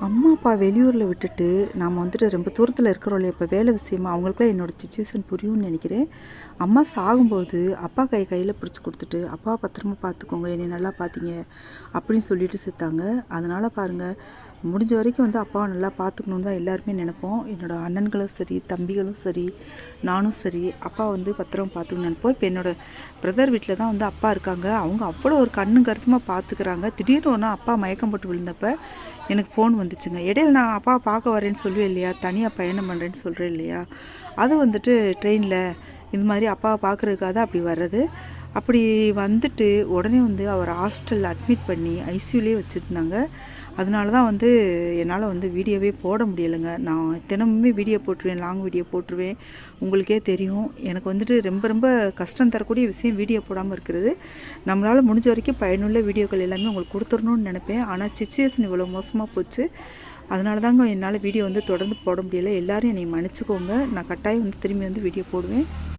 அம்மா, அப்பா வெளியூரில் விட்டுட்டு நாம் வந்துட்டு ரொம்ப தூரத்தில் இருக்கிறோம் இல்லையா, இப்போ வேலை விஷயமா அவங்களுக்குலாம் என்னோடய சிச்சுவேஷன் புரியும்னு நினைக்கிறேன். அம்மா சாகும்போது அப்பா கையில் பிடிச்சி கொடுத்துட்டு, அப்பா பத்திரமா பார்த்துக்கோங்க, என்னை நல்லா பார்த்தீங்க அப்படின்னு சொல்லிட்டு செத்தாங்க. அதனால் பாருங்கள், முடிஞ்ச வரைக்கும் வந்து அப்பாவை நல்லா பார்த்துக்கணுன்னு தான் எல்லாருமே நினைப்போம். என்னோடய அண்ணன்களும் சரி, தம்பிகளும் சரி, நானும் சரி, அப்பா வந்து பத்திரமா பார்த்துக்கணும்னு நினைப்போம். இப்போ என்னோடய பிரதர் வீட்டில் தான் வந்து அப்பா இருக்காங்க. அவங்க அவ்வளோ ஒரு கண்ணும் கருத்துமாக பார்த்துக்கிறாங்க. திடீர்னு ஒரு நாள் அப்பா மயக்கம் போட்டு விழுந்தப்போ எனக்கு ஃபோன் வந்துச்சுங்க. இடையில நான் அப்பா பார்க்க வரேன்னு சொல்லுவேன் இல்லையா, தனியாக பயணம் பண்ணுறேன்னு சொல்கிறேன் இல்லையா, அது வந்துட்டு ட்ரெயினில் இது மாதிரி அப்பாவை பார்க்குறதுக்காக தான் அப்படி வர்றது. அப்படி வந்துட்டு உடனே வந்து அவர் ஹாஸ்பிட்டலில் அட்மிட் பண்ணி ஐசியூலேயே வச்சுருந்தாங்க. அதனால தான் வந்து என்னால் வந்து வீடியோவே போட முடியலைங்க. நான் தினமுமே வீடியோ போட்டுருவேன், லாங் வீடியோ போட்டுருவேன். உங்களுக்கே தெரியும், எனக்கு வந்துட்டு ரொம்ப ரொம்ப கஷ்டம் தரக்கூடிய விஷயம் வீடியோ போடாமல் இருக்கிறது. நம்மளால் முடிஞ்ச வரைக்கும் பயனுள்ள வீடியோக்கள் எல்லாமே உங்களுக்கு கொடுத்துடணும்னு நினைப்பேன். ஆனால் சிச்சுவேஷன் இவ்வளோ மோசமாக போச்சு. அதனால தாங்க என்னால் வீடியோ வந்து தொடர்ந்து போட முடியலை. எல்லோரும் என்னை மன்னிச்சுக்கோங்க. நான் கட்டாயம் வந்து திரும்பி வந்து வீடியோ போடுவேன்.